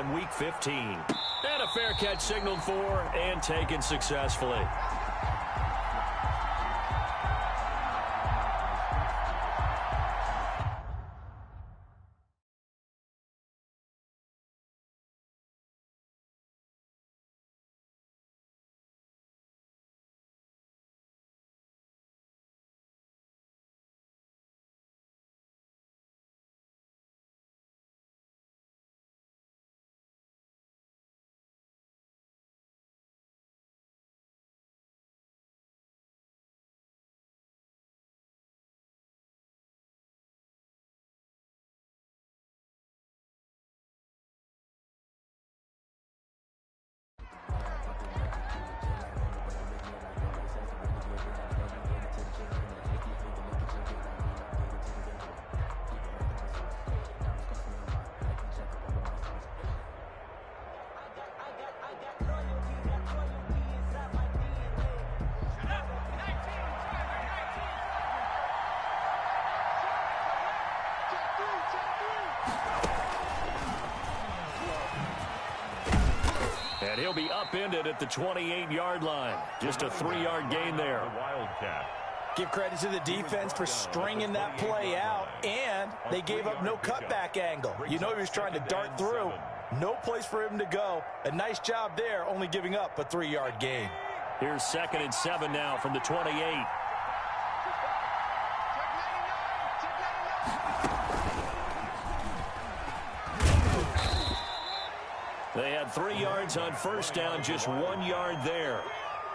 in Week 15. And a fair catch signaled for and taken successfully. And he'll be upended at the 28-yard line. Just a 3-yard gain there. Wildcat. Give credit to the defense for stringing that play out, and they gave up no cutback angle. You know he was trying to dart through. No place for him to go. A nice job there, only giving up a 3-yard gain. Here's 2nd and 7 now from the 28. They had 3 yards on first down, just 1 yard there.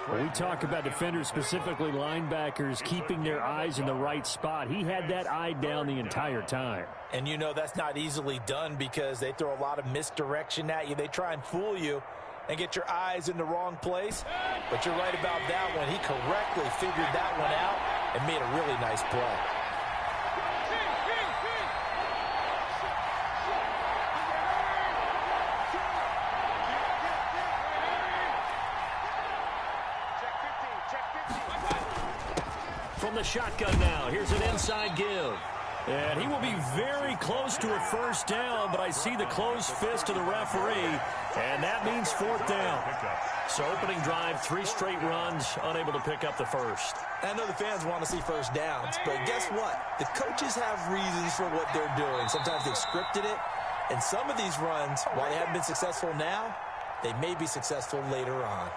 Well, we talk about defenders, specifically linebackers, keeping their eyes in the right spot. He had that eye down the entire time. And you know that's not easily done because they throw a lot of misdirection at you. They try and fool you and get your eyes in the wrong place. But you're right about that one. He correctly figured that one out and made a really nice play. From the shotgun now, here's an inside give. And he will be very close to a first down, but I see the closed fist of the referee, and that means 4th down. So opening drive, 3 straight runs, unable to pick up the first. I know the fans want to see first downs, but guess what? The coaches have reasons for what they're doing. Sometimes they've scripted it, and some of these runs, while they haven't been successful now, they may be successful later on.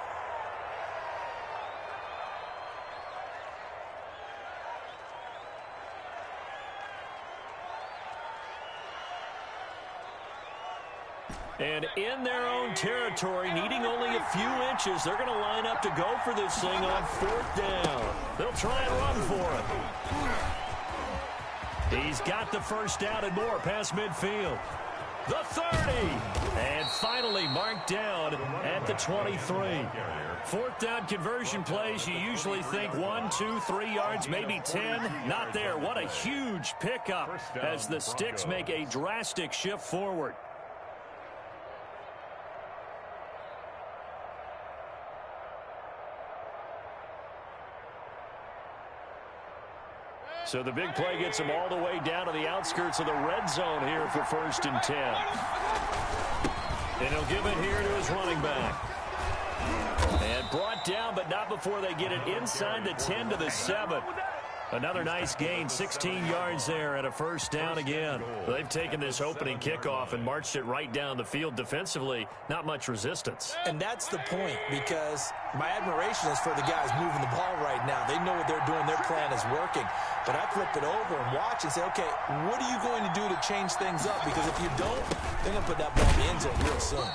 And in their own territory, needing only a few inches, they're going to line up to go for this thing on 4th down. They'll try and run for it. He's got the first down and more past midfield. The 30. And finally marked down at the 23. 4th down conversion plays, you usually think 1, 2, 3 yards, maybe 10. Not there. What a huge pickup as the Sticks make a drastic shift forward. So the big play gets him all the way down to the outskirts of the red zone here for 1st and 10. And he'll give it here to his running back. And brought down, but not before they get it inside the 10 to the 7. Another nice gain, 16 yards there and a first down again. They've taken this opening kickoff and marched it right down the field defensively. Not much resistance. And that's the point, because my admiration is for the guys moving the ball right now. They know what they're doing. Their plan is working. But I flip it over and watch and say, okay, what are you going to do to change things up? Because if you don't, they're going to put that ball in the end zone real soon.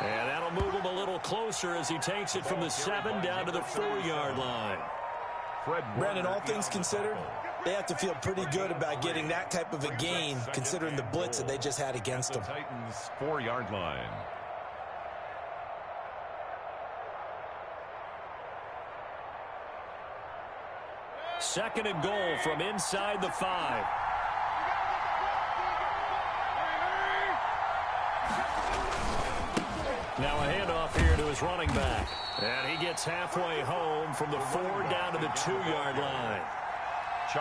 And that'll move him a little closer as he takes it from the 7 down to the 4-yard line. Brandon, all things considered, they have to feel pretty good about getting that type of a gain, considering the blitz that they just had against them. Titans 4-yard line. Second and goal from inside the 5. Now a handoff here to his running back. And he gets halfway home from the 4 down to the 2-yard line.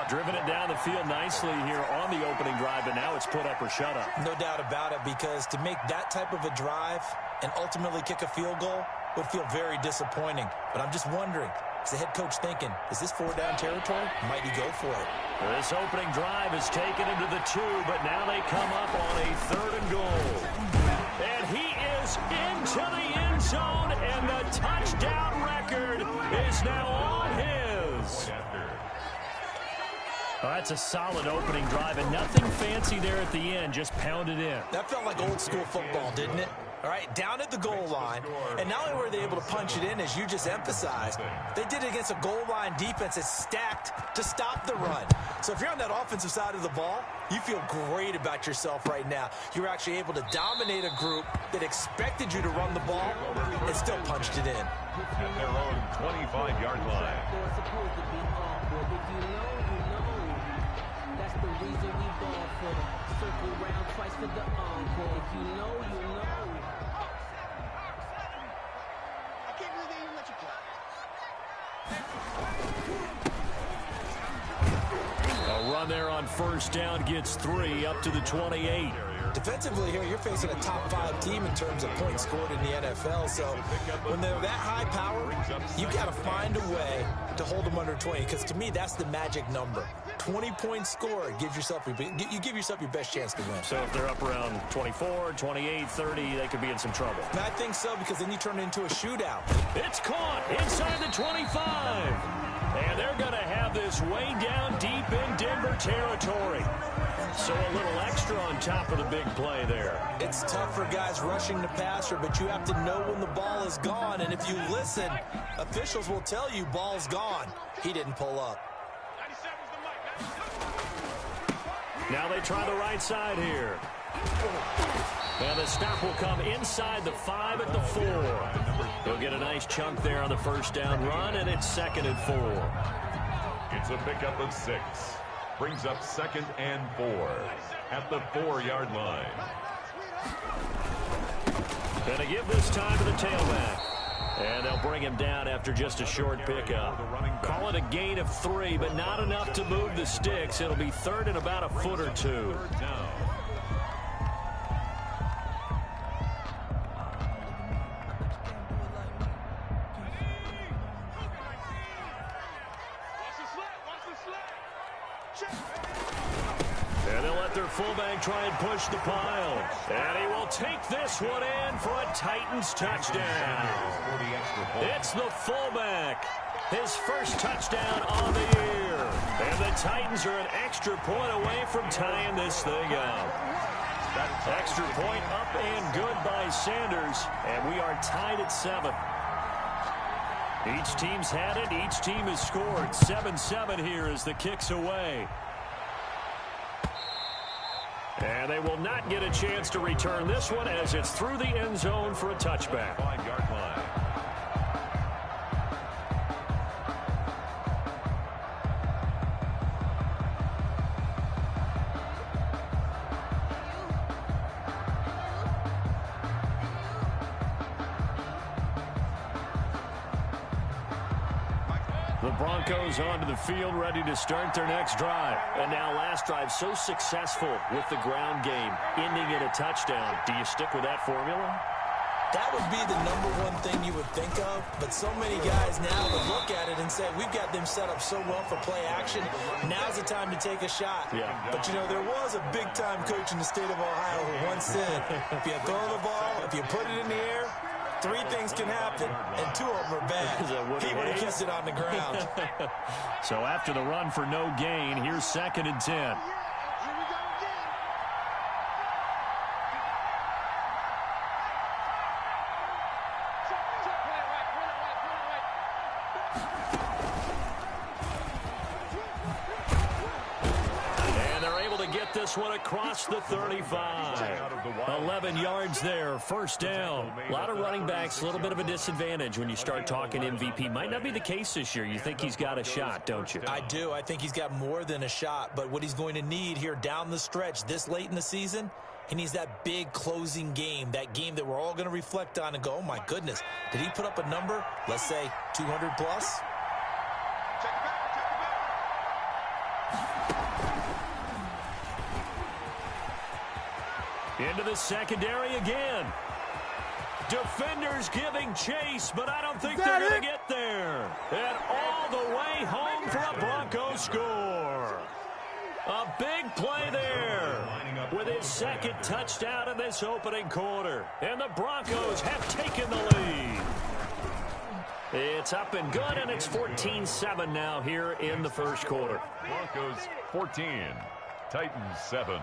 Driven it down the field nicely here on the opening drive, but now it's put up or shut up. No doubt about it, because to make that type of a drive and ultimately kick a field goal would feel very disappointing. But I'm just wondering, is the head coach thinking, is this 4-down territory? Might he go for it? This opening drive has taken him to the 2, but now they come up on a 3rd and goal. And he is into the end zone, and the touchdown record is now all his. Oh, that's a solid opening drive, and nothing fancy there at the end, just pounded in. That felt like old school football, didn't it? All right, down at the goal line, and not only were they able to punch it in, as you just emphasized, they did it against a goal line defense that's stacked to stop the run. So if you're on that offensive side of the ball, you feel great about yourself right now. You're actually able to dominate a group that expected you to run the ball and still punched it in. At their own 25-yard line. That's the reason we ball for. Circle round twice for the encore. If you know, you know. I can't believe they even let you play. A run there on 1st down gets 3 up to the 28. Defensively here, you're facing a top 5 team in terms of points scored in the NFL. So when they're that high power, you got to find a way to hold them under 20. Because to me, that's the magic number. 20 points scored gives yourself you give yourself your best chance to win. So if they're up around 24, 28, 30, they could be in some trouble. And I think so, because then you turn it into a shootout. It's caught inside the 25. And they're going to have this way down deep in Denver territory. So a little extra on top of the big play there. It's tough for guys rushing the passer, but you have to know when the ball is gone. And if you listen, officials will tell you ball's gone. He didn't pull up. Now they try the right side here. And the stop will come inside the 5 at the 4. He'll get a nice chunk there on the 1st down run, and it's 2nd and 4. It's a pickup of 6. Brings up 2nd and 4 at the 4-yard line. Gonna give this time to the tailback. And they'll bring him down after just a short pickup. Call it a gain of 3, but not enough to move the sticks. It'll be 3rd and about a foot or 2. And they'll let their fullback try and push the pile. And he will take this one in for a Titans touchdown. It's the fullback. His first touchdown on the year. And the Titans are an extra point away from tying this thing up. Extra point up and good by Sanders. And we are tied at 7. Each team's had it. Each team has scored. 7-7 here as the kick's away. And they will not get a chance to return this one as it's through the end zone for a touchback. 5-yard line. The Broncos onto the field, ready to start their next drive. And now last drive so successful with the ground game, ending in a touchdown. Do you stick with that formula? That would be the #1 thing you would think of, but so many guys now would look at it and say, we've got them set up so well for play action. Now's the time to take a shot. Yeah. But, you know, there was a big-time coach in the state of Ohio who once said, if you throw the ball, if you put it in the air, 3 things can happen, and 2 of them are bad. He would have kept it on the ground. So after the run for no gain, here's 2nd and 10. This one across the 35. 11 yards there, 1st down. A lot of running backs, a little bit of a disadvantage when you start talking MVP. Might not be the case this year. You think he's got a shot, don't you? I do. I think he's got more than a shot. But what he's going to need here down the stretch this late in the season, he needs that big closing game, that game that we're all going to reflect on and go, oh, my goodness, did he put up a number, let's say 200 plus? Into the secondary again. Defenders giving chase, but I don't think they're going to get there. And all the way home for a Bronco score. A big play there with his second touchdown in this opening quarter. And the Broncos have taken the lead. It's up and good, and it's 14-7 now here in the first quarter. Broncos 14, Titans 7.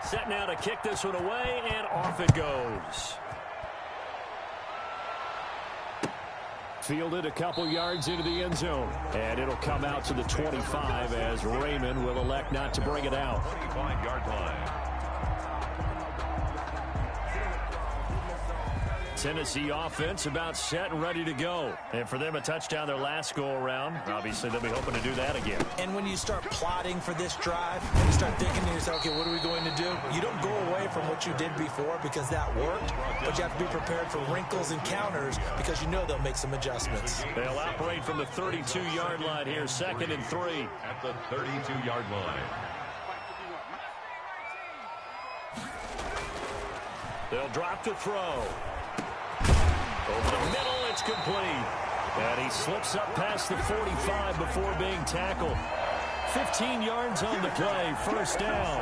Set now to kick this one away, and off it goes. Fielded a couple yards into the end zone. And it'll come out to the 25 as Raymond will elect not to bring it out. 25-yard line. Tennessee offense about set and ready to go. And for them, a touchdown their last go-around. Obviously, they'll be hoping to do that again. And when you start plotting for this drive, and you start thinking to yourself, okay, what are we going to do? You don't go away from what you did before because that worked, but you have to be prepared for wrinkles and counters because you know they'll make some adjustments. They'll operate from the 32-yard line here, 2nd and 3. At the 32-yard line. They'll drop to throw. Over the middle, it's complete. And he slips up past the 45 before being tackled. 15 yards on the play, first down.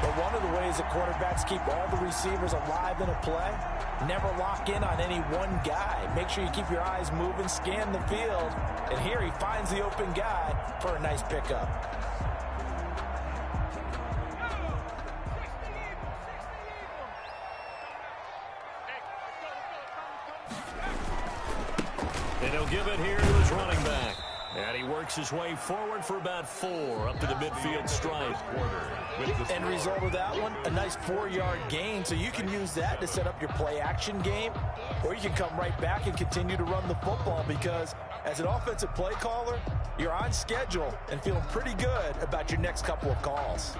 But one of the ways that quarterbacks keep all the receivers alive in a play, never lock in on any one guy. Make sure you keep your eyes moving, scan the field. And here he finds the open guy for a nice pickup. And he'll give it here to his running back. And he works his way forward for about 4 up to the midfield stripe. End result of that one, a nice 4-yard gain. So you can use that to set up your play-action game, or you can come right back and continue to run the football because as an offensive play caller, you're on schedule and feeling pretty good about your next couple of calls.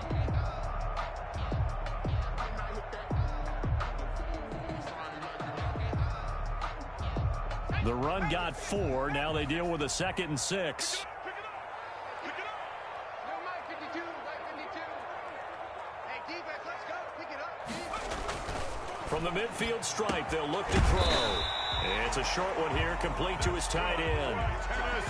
The run got 4. Now they deal with a 2nd and 6. From the midfield stripe, they'll look to throw. It's a short one here, complete to his tight end.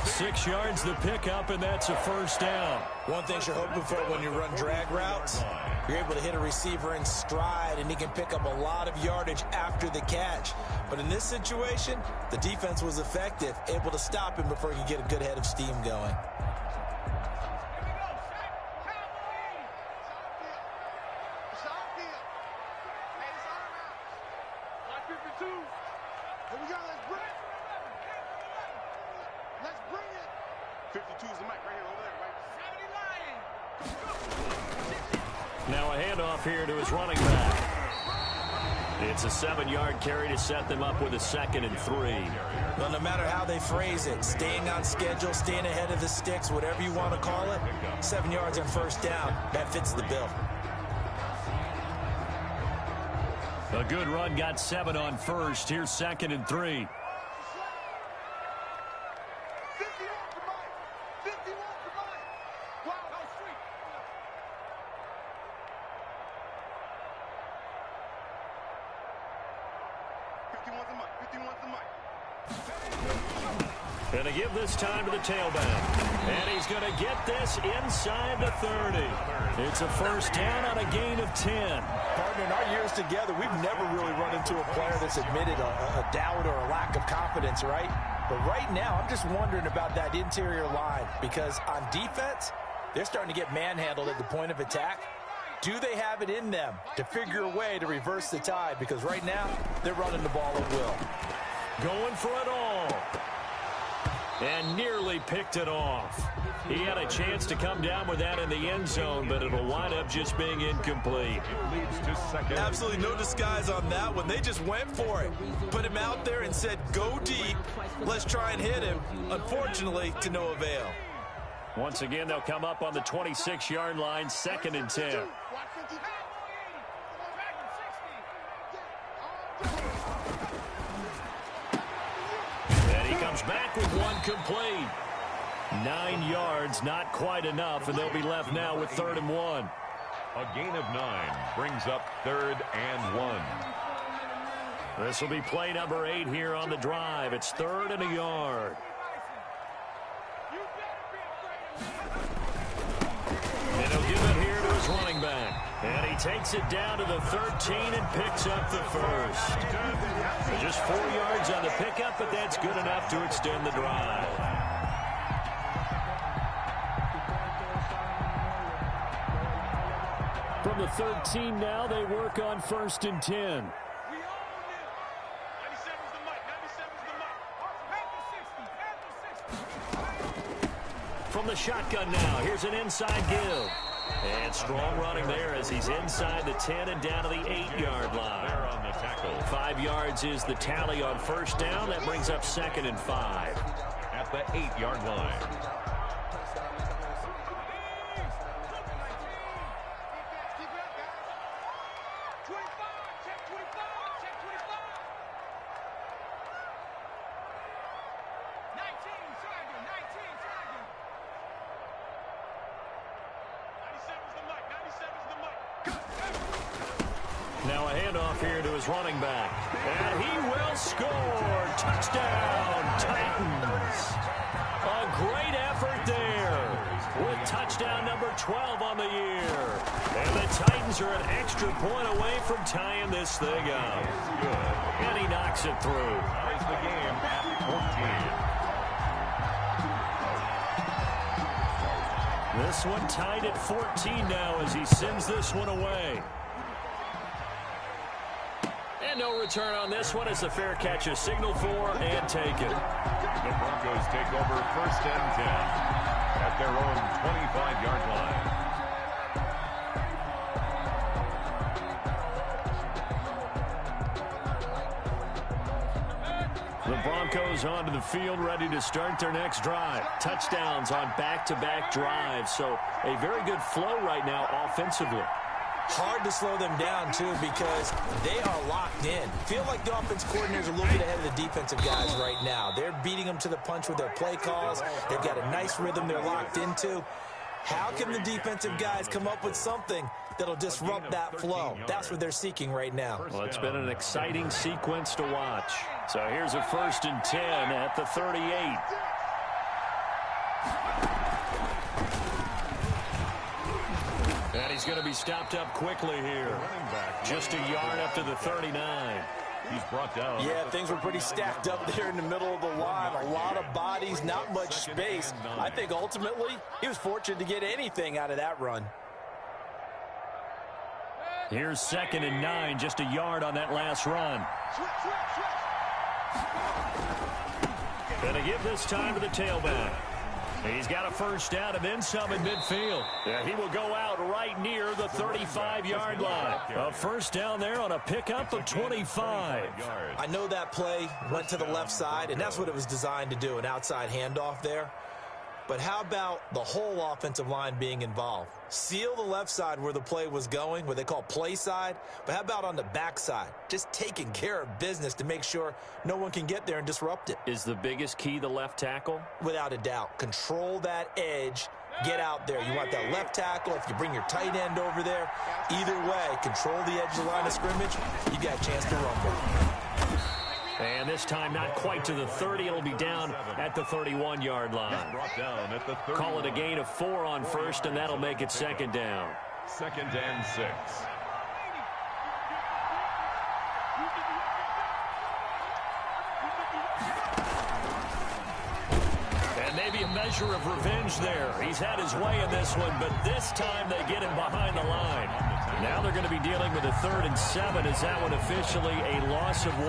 6 yards the pickup, and that's a first down. One thing you're hoping for when you run drag routes, you're able to hit a receiver in stride, and he can pick up a lot of yardage after the catch. But in this situation, the defense was effective, able to stop him before he could get a good head of steam going. Now a handoff here to his running back. It's a 7-yard carry to set them up with a 2nd and 3. Well, no matter how they phrase it, staying on schedule, staying ahead of the sticks, whatever you want to call it, 7 yards on first down, that fits the bill. A good run got 7 on first. Here's 2nd and 3. And to give this time to the tailback. And he's going to get this inside the 30. It's a first down on a gain of 10. Partner, in our years together, we've never really run into a player that's admitted a doubt or a lack of confidence, right? But right now, I'm just wondering about that interior line because on defense, they're starting to get manhandled at the point of attack. Do they have it in them to figure a way to reverse the tide? Because right now, they're running the ball at will. Going for it all. And nearly picked it off. He had a chance to come down with that in the end zone, but it'll wind up just being incomplete. It leads to 2nd. Absolutely no disguise on that one. They just went for it. Put him out there and said, go deep. Let's try and hit him. Unfortunately, to no avail. Once again, they'll come up on the 26-yard line, 2nd and 10. comes back with one complete. 9 yards, not quite enough, and they'll be left now with 3rd and 1. A gain of 9 brings up 3rd and 1. This will be play number 8 here on the drive. It's 3rd and a yard. And he'll give it here to his running back. And he takes it down to the 13 and picks up the first. Just 4 yards on the pickup, but that's good enough to extend the drive. From the 13 now, they work on 1st and 10. From the shotgun now, here's an inside give. And strong running there as he's inside the 10 and down to the 8-yard line. There on the tackle. 5 yards is the tally on 1st down. That brings up 2nd and 5. At the 8-yard line. Now a handoff here to his running back. And he will score. Touchdown, Titans. A great effort there with touchdown number 12 on the year. And the Titans are an extra point away from tying this thing up. Good. And he knocks it through. Ties the game at 14. This one tied at 14 now as he sends this one away. And no return on this one as the fair catch is signaled for and taken. The Broncos take over 1st and 10 at their own 25-yard line. The Broncos onto the field ready to start their next drive. Touchdowns on back-to-back drives, so a very good flow right now offensively. Hard to slow them down, too, because they are locked in. Feel like the offense coordinators are a little bit ahead of the defensive guys right now. They're beating them to the punch with their play calls. They've got a nice rhythm they're locked into. How can the defensive guys come up with something that'll disrupt that flow? That's what they're seeking right now. Well, it's been an exciting sequence to watch. So here's a 1st and 10 at the 38. And he's going to be stopped up quickly here. Just a yard up to the 39. He's brought down. Yeah, things were pretty stacked up there in the middle of the line. A lot of bodies, not much space. I think ultimately he was fortunate to get anything out of that run. Here's 2nd and 9, just a yard on that last run. Going to give this time to the tailback. He's got a 1st down and then some in midfield. Yeah, he will go out right near the 35-yard line. A 1st down there on a pickup of 25. I know that play went to the left side, and that's what it was designed to do, an outside handoff there. But how about the whole offensive line being involved? Seal the left side where the play was going, what they call play side. But how about on the back side? Just taking care of business to make sure no one can get there and disrupt it. Is the biggest key the left tackle? Without a doubt. Control that edge. Get out there. You want that left tackle. If you bring your tight end over there, either way, control the edge of the line of scrimmage. You got a chance to rumble. And this time not quite to the 30. It'll be down at the 31-yard line. Brought down at the 30. Call it a gain of 4 on 1st, and that'll make it 2nd down. 2nd and 6. And maybe a measure of revenge there. He's had his way in this one, but this time they get him behind the line. Now they're going to be dealing with a 3rd and 7. Is that one officially a loss of 1?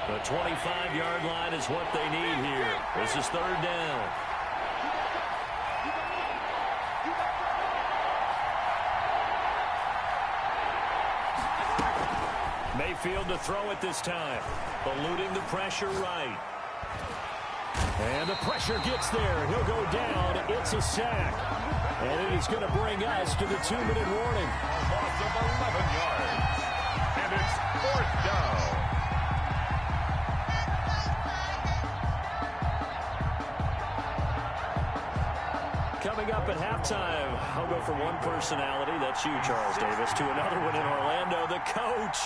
The 25-yard line is what they need here. This is 3rd down. Mayfield to throw it this time. Eluding the pressure right. And the pressure gets there. He'll go down. It's a sack. And it is going to bring us to the 2-minute warning. A loss of 11 yards. And it's 4th down. Coming up at halftime, I'll go from one personality, that's you, Charles Davis, to another one in Orlando, the coach.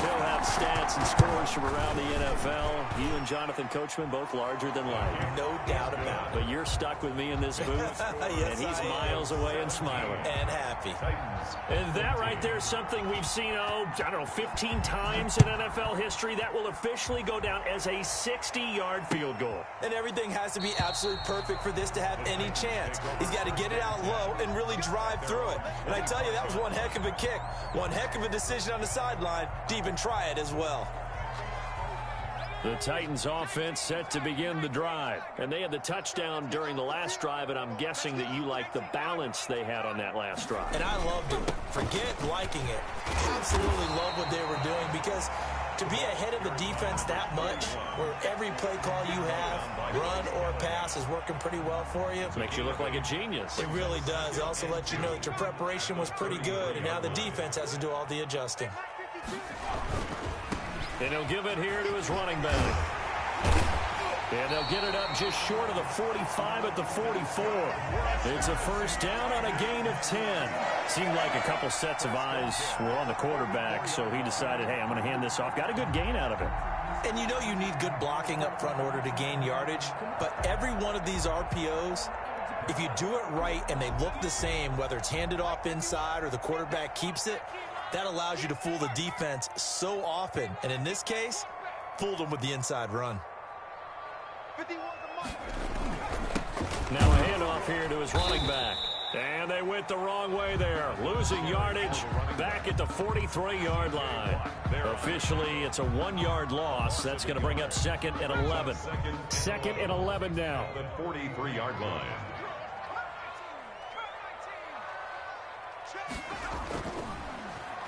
He'll have stats and scores from around the NFL. You and Jonathan Coachman, both larger than life. No doubt about it. But you're stuck with me in this booth, yes, and he's miles away and smiling. And happy. And that right there is something we've seen, 15 times in NFL history. That will officially go down as a 60-yard field goal. And everything has to be absolutely perfect for this to have any chance. He's got to get it out low and really drive through it. And I tell you, that was one heck of a kick. One heck of a decision on the sideline to even try it as well. The Titans offense set to begin the drive. And they had the touchdown during the last drive, and I'm guessing that you like the balance they had on that last drive. And I loved it. Forget liking it. Absolutely love what they were doing, because to be ahead of the defense that much, where every play call you have, run or pass, is working pretty well for you. Makes you look like a genius. It really does. It also lets you know that your preparation was pretty good, and now the defense has to do all the adjusting. And he'll give it here to his running back. And they'll get it up just short of the 45 at the 44. It's a first down on a gain of 10. Seemed like a couple sets of eyes were on the quarterback, so he decided, hey, I'm going to hand this off. Got a good gain out of it. And you know you need good blocking up front in order to gain yardage, but every one of these RPOs, if you do it right and they look the same, whether it's handed off inside or the quarterback keeps it, that allows you to fool the defense so often. And in this case, fooled them with the inside run. Now a handoff here to his running back. And they went the wrong way there. Losing yardage back at the 43-yard line. Officially, it's a 1-yard loss. That's going to bring up 2nd and 11. 2nd and 11 now. The 43-yard line.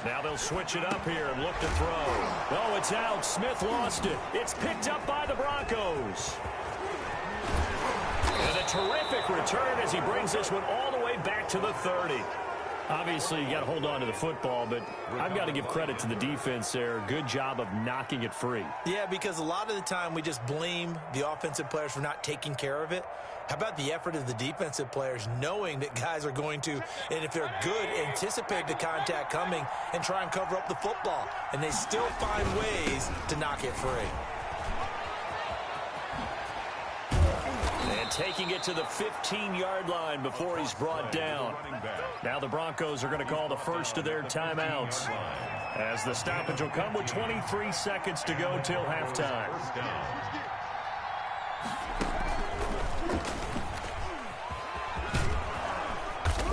Now they'll switch it up here and look to throw. Oh, it's out. Smith lost it. It's picked up by the Broncos. And a terrific return as he brings this one all the way back to the 30. Obviously, you got to hold on to the football, but I've got to give credit to the defense there. Good job of knocking it free. Yeah, because a lot of the time we just blame the offensive players for not taking care of it. How about the effort of the defensive players knowing that guys are going to, and if they're good, anticipate the contact coming and try and cover up the football. And they still find ways to knock it free. And taking it to the 15-yard line before he's brought down. Now the Broncos are going to call the first of their timeouts, as the stoppage will come with 23 seconds to go till halftime.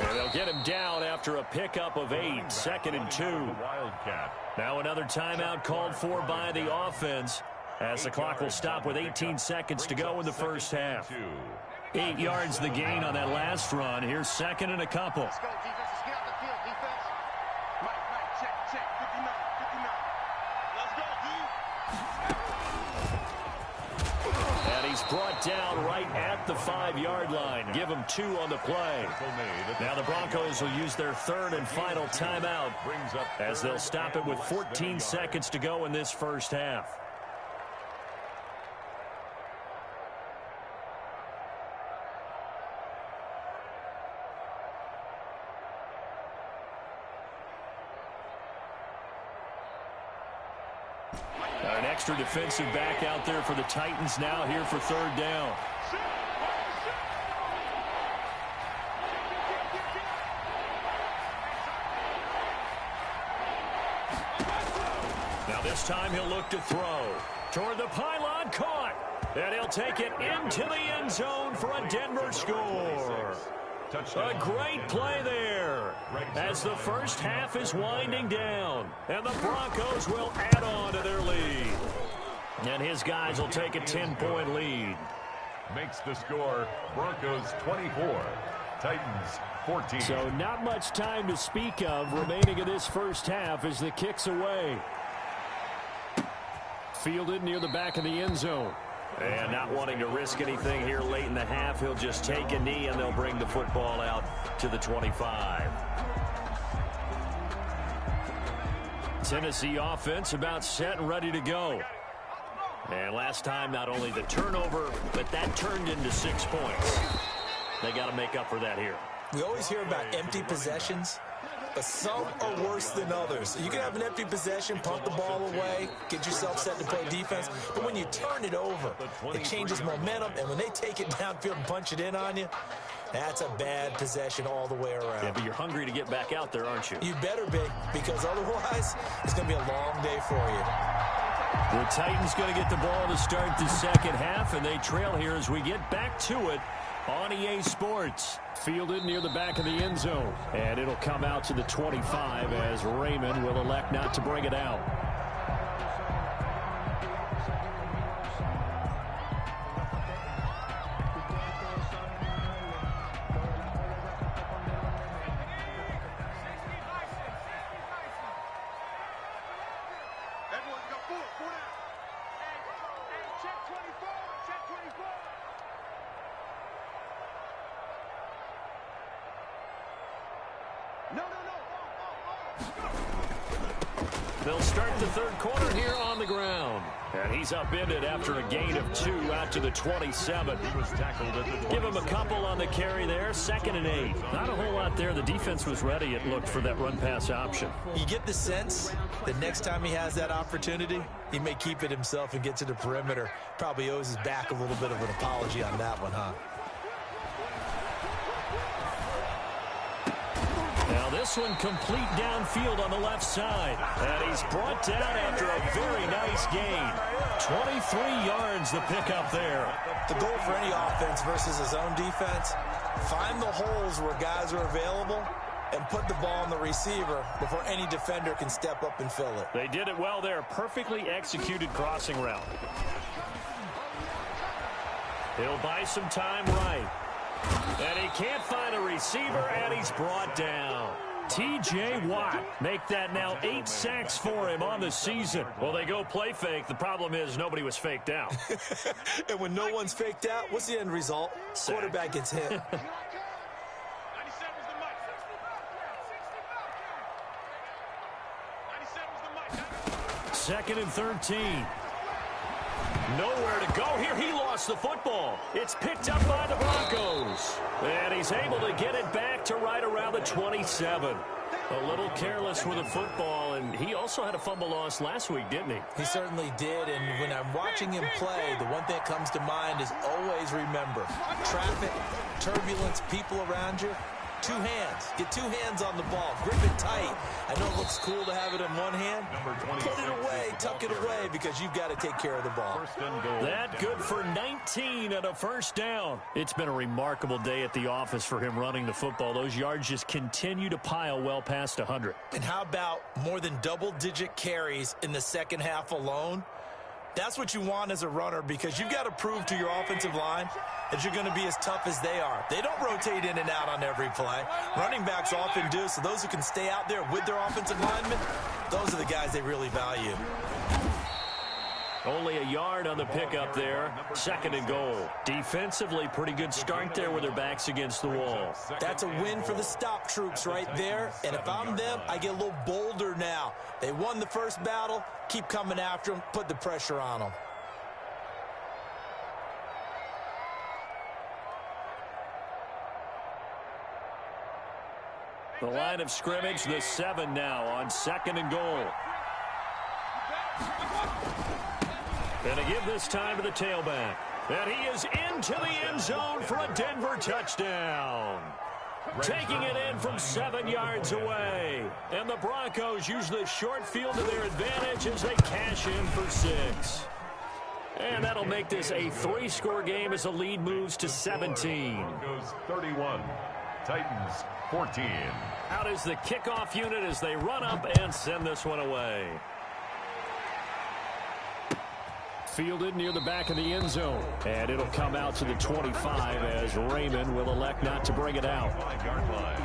And they'll get him down after a pickup of 8, 2nd and 2. Now another timeout called for by the offense, as the clock will stop with 18 seconds to go in the first half. 8 yards the gain on that last run. Here's 2nd and a couple. Let's go, defense. Let's get out the field, defense. Right, check. 59. Let's go, D. And he's brought down right at the 5-yard line. Give him 2 on the play. Now the Broncos will use their 3rd and final timeout, as they'll stop it with 14 seconds to go in this first half. An extra defensive back out there for the Titans now here for 3rd down. Now this time he'll look to throw. Toward the pylon, caught. And he'll take it into the end zone for a Denver score. A great play there as the first half is winding down, and the Broncos will add on to their lead. And his guys will take a 10-point lead. Makes the score Broncos 24, Titans 14. So not much time to speak of remaining in this first half as the kick's away. Fielded near the back of the end zone. And not wanting to risk anything here late in the half, he'll just take a knee and they'll bring the football out to the 25. Tennessee offense about set and ready to go. And last time, not only the turnover, but that turned into 6 points. They got to make up for that here. We always hear about empty possessions, but some are worse than others. You can have an empty possession, punt the ball away, get yourself set to play defense, but when you turn it over, it changes momentum, and when they take it downfield and punch it in on you, that's a bad possession all the way around. Yeah, but you're hungry to get back out there, aren't you? You better be, because otherwise, it's going to be a long day for you. The Titans going to get the ball to start the second half, and they trail here as we get back to it on EA Sports. Fielded near the back of the end zone. And it'll come out to the 25 as Raymond will elect not to bring it out. They'll start the third quarter here on the ground. And he's upended after a gain of 2 out to the 27. He was tackled at the 27. Give him a couple on the carry there. 2nd and 8. Not a whole lot there. The defense was ready, it looked, for that run-pass option. You get the sense that next time he has that opportunity, he may keep it himself and get to the perimeter. Probably owes his back a little bit of an apology on that one, huh? Now this one complete downfield on the left side. And he's brought down after a very nice gain. 23 yards the pickup there. The goal for any offense versus his own defense, find the holes where guys are available and put the ball on the receiver before any defender can step up and fill it. They did it well there. Perfectly executed crossing route. He'll buy some time right. And he can't find a receiver, and he's brought down. T.J. Watt make that now 8 sacks for him on the season. Well, they go play fake. The problem is nobody was faked out. And when no one's faked out, what's the end result? Sack. Quarterback gets hit. 2nd and 13. Nowhere to go here. He lost the football. It's picked up by the Broncos. And he's able to get it back to right around the 27. A little careless with the football, and he also had a fumble loss last week, didn't he? He certainly did, and when I'm watching him play, the one thing that comes to mind is always remember, traffic, turbulence, people around you, 2 hands. Get 2 hands on the ball. Grip it tight. I know it looks cool to have it in one hand. Put it away, tuck it away, because you've got to take care of the ball. That good for 19 and a first down. It's been a remarkable day at the office for him running the football. Those yards just continue to pile well past 100. And how about more than double-digit carries in the second half alone? That's what you want as a runner, because you've got to prove to your offensive line that you're going to be as tough as they are. They don't rotate in and out on every play. Running backs often do, so those who can stay out there with their offensive linemen, those are the guys they really value. Only a yard on the pickup there. 2nd and goal. Defensively, pretty good start there with their backs against the wall. That's a win for the stop troops right there. And if I'm them, I get a little bolder now. They won the first battle. Keep coming after them. Put the pressure on them. The line of scrimmage, the 7 now on 2nd and goal. And to give this time to the tailback. And he is into the end zone for a Denver touchdown. Taking it in from 7 yards away. And the Broncos use the short field to their advantage as they cash in for 6. And that'll make this a 3-score game as the lead moves to 17. Broncos 31, Titans 14. Out is the kickoff unit as they run up and send this one away. Fielded near the back of the end zone. And it'll come out to the 25 as Raymond will elect not to bring it out. 5-yard line.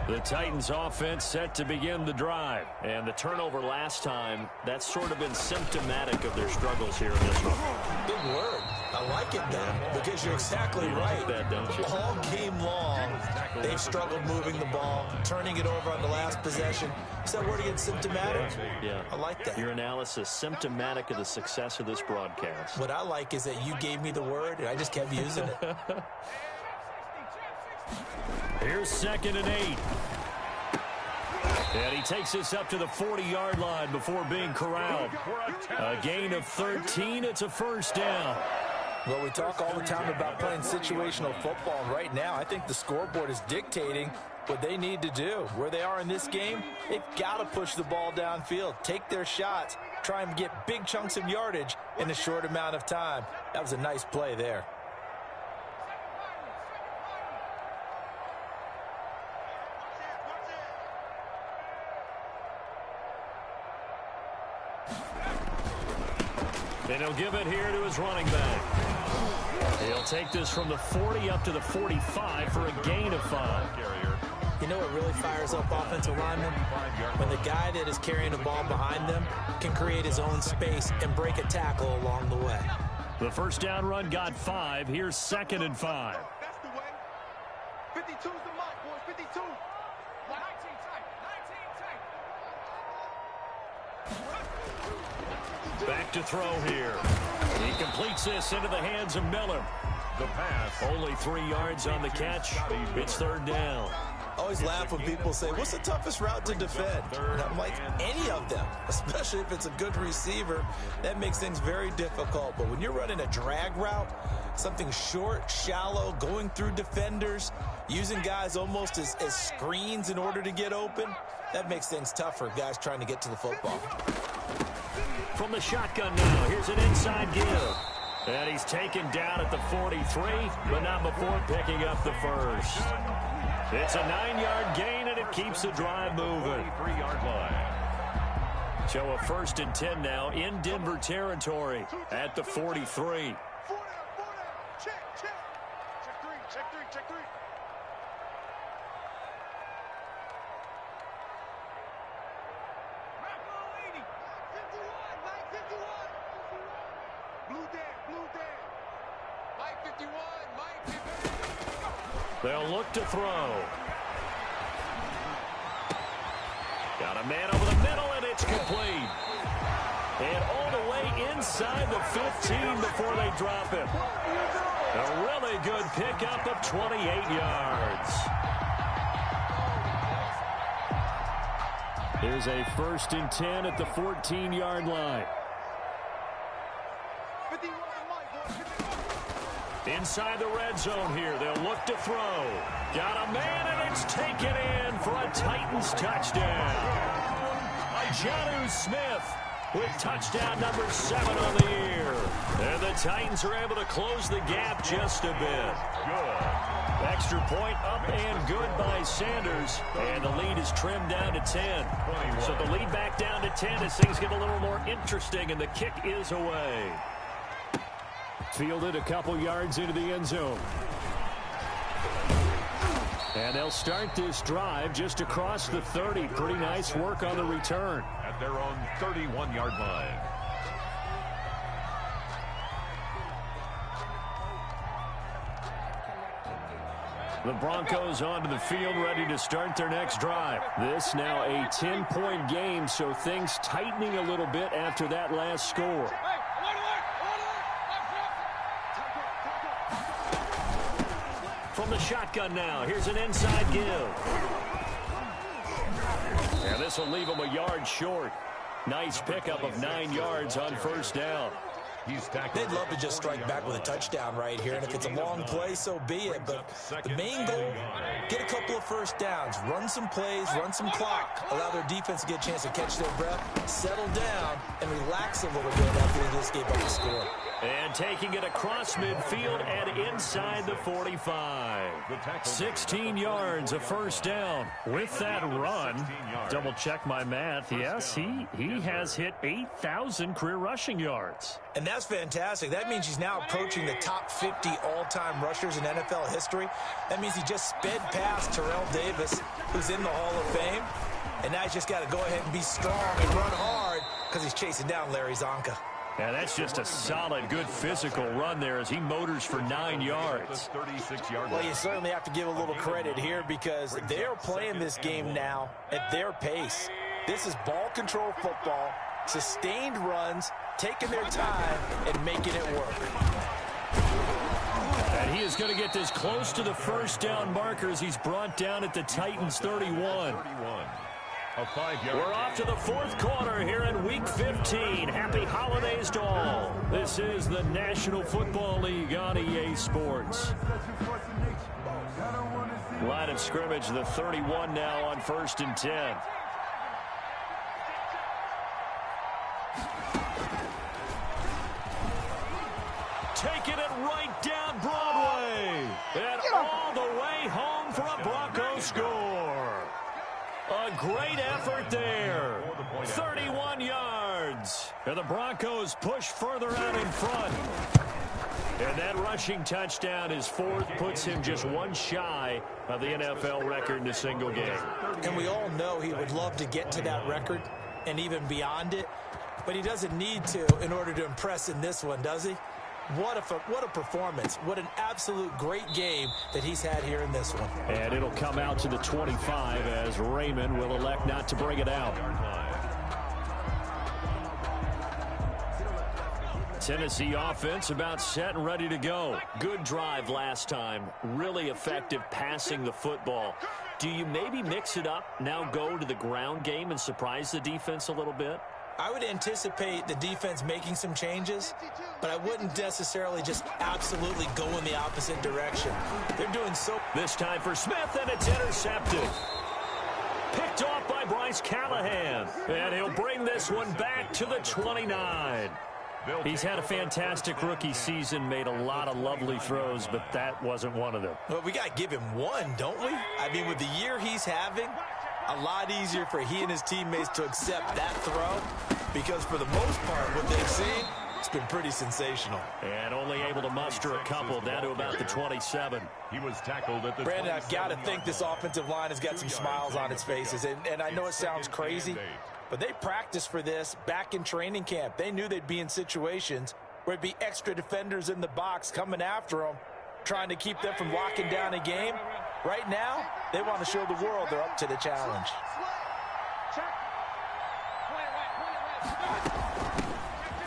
The Titans offense set to begin the drive. And the turnover last time, that's sort of been symptomatic of their struggles here in this one. Big word. I like it, though, because you're exactly right. Like that, don't you? All game long, they've struggled moving the ball, turning it over on the last possession. Is that word again, symptomatic? Yeah. I like that. Your analysis, symptomatic of the success of this broadcast. What I like is that you gave me the word, and I just kept using it. Here's 2nd and 8. And he takes this up to the 40-yard line before being corralled. A gain of 13. It's a first down. Well, we talk all the time about playing situational football. And right now, I think the scoreboard is dictating what they need to do. Where they are in this game, they've got to push the ball downfield, take their shots, try and get big chunks of yardage in a short amount of time. That was a nice play there. And he'll give it here to his running back. He'll take this from the 40 up to the 45 for a gain of 5. You know what really fires up offensive linemen? When the guy that is carrying the ball behind them can create his own space and break a tackle along the way. The first down run got 5. Here's 2nd and 5. That's the way. 52's the mark, boys. 52. 19 tight. 19 tight. Back to throw here. He completes this into the hands of Miller. The pass. Only 3 yards on the catch. It's 3rd down. I always laugh when people say, what's the toughest route to defend? And I'm like, any of them, especially if it's a good receiver. That makes things very difficult. But when you're running a drag route, something short, shallow, going through defenders, using guys almost as screens in order to get open, that makes things tough for guys trying to get to the football. From the shotgun now, here's an inside give. And he's taken down at the 43, but not before picking up the first. It's a 9-yard gain, and it keeps the drive moving. 3-yard line. So a 1st and 10 now in Denver territory at the 43. 4 down. Check. Check 3. They'll look to throw. Got a man over the middle, and it's complete. And all the way inside the 15 before they drop him. A really good pickup of 28 yards. Here's a 1st and 10 at the 14-yard line. Inside the red zone here. They'll look to throw. Got a man, and it's taken in for a Titans touchdown. Jonnu Smith with touchdown number 7 on the year. And the Titans are able to close the gap just a bit. Good. Extra point up and good by Sanders. And the lead is trimmed down to 10. So the lead back down to 10 as things get a little more interesting, and the kick is away. Fielded a couple yards into the end zone. And they'll start this drive just across the 30. Pretty nice work on the return. At their own 31-yard line. The Broncos onto the field, ready to start their next drive. This now a 10-point game, so things tightening a little bit after that last score. From the shotgun now, here's an inside give. And this will leave him a yard short. Nice pickup of 9 yards on 1st down. They'd love to just strike back with a touchdown right here, and if it's a long play, so be it. But the main goal, get a couple of 1st downs, run some plays, run some clock, allow their defense to get a chance to catch their breath, settle down, and relax a little bit after they just gave up the score. And taking it across midfield and inside the 45. 16 yards, a first down. With that run, double check my math, yes, he has hit 8,000 career rushing yards. And that's fantastic. That means he's now approaching the top 50 all-time rushers in NFL history. That means he just sped past Terrell Davis, who's in the Hall of Fame. And now he's just got to go ahead and be strong and run hard because he's chasing down Larry Zonka. Yeah, that's just a solid, good physical run there as he motors for 9 yards. Well, you certainly have to give a little credit here because they're playing this game now at their pace. This is ball control football, sustained runs, taking their time, and making it work. And he is going to get this close to the first down marker as he's brought down at the Titans 31. We're off to the fourth quarter here in Week 15. Happy holidays to all. This is the National Football League on EA Sports. Line of scrimmage, the 31 now on 1st and 10. Taking it right down Broadway. And all the way home for a Bronco score. A great effort there. 31 yards. And the Broncos push further out in front. And that rushing touchdown is fourth, puts him just one shy of the NFL record in a single game. And we all know he would love to get to that record and even beyond it. But he doesn't need to in order to impress in this one, does he? What a performance. What an absolute great game that he's had here in this one. And it'll come out to the 25 as Raymond will elect not to bring it out. Tennessee offense about set and ready to go. Good drive last time. Really effective passing the football. Do you maybe mix it up, now go to the ground game and surprise the defense a little bit? I would anticipate the defense making some changes, but I wouldn't necessarily just absolutely go in the opposite direction. They're doing so. This time for Smith, and it's intercepted. Picked off by Bryce Callahan, and he'll bring this one back to the 29. He's had a fantastic rookie season, made a lot of lovely throws, but that wasn't one of them. Well, we got to give him one, don't we? I mean, with the year he's having, a lot easier for he and his teammates to accept that throw because for the most part, what they've seen, it's been pretty sensational. And only able to muster a couple down to about the 27. He was tackled at the Brandon, I've got to think this offensive line has got some smiles on its faces. And I know it sounds crazy, but they practiced for this back in training camp. They knew they'd be in situations where it'd be extra defenders in the box coming after them, trying to keep them from locking down a game. Right now, they want to show the world they're up to the challenge.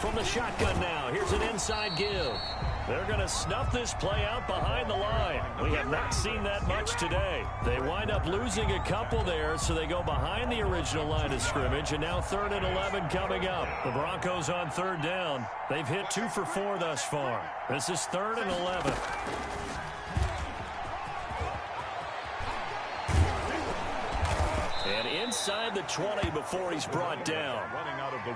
From the shotgun now, here's an inside give. They're going to snuff this play out behind the line. We have not seen that much today. They wind up losing a couple there, so they go behind the original line of scrimmage, and now 3rd and 11 coming up. The Broncos on 3rd down. They've hit 2 for 4 thus far. This is 3rd and 11. And inside the 20 before he's brought down.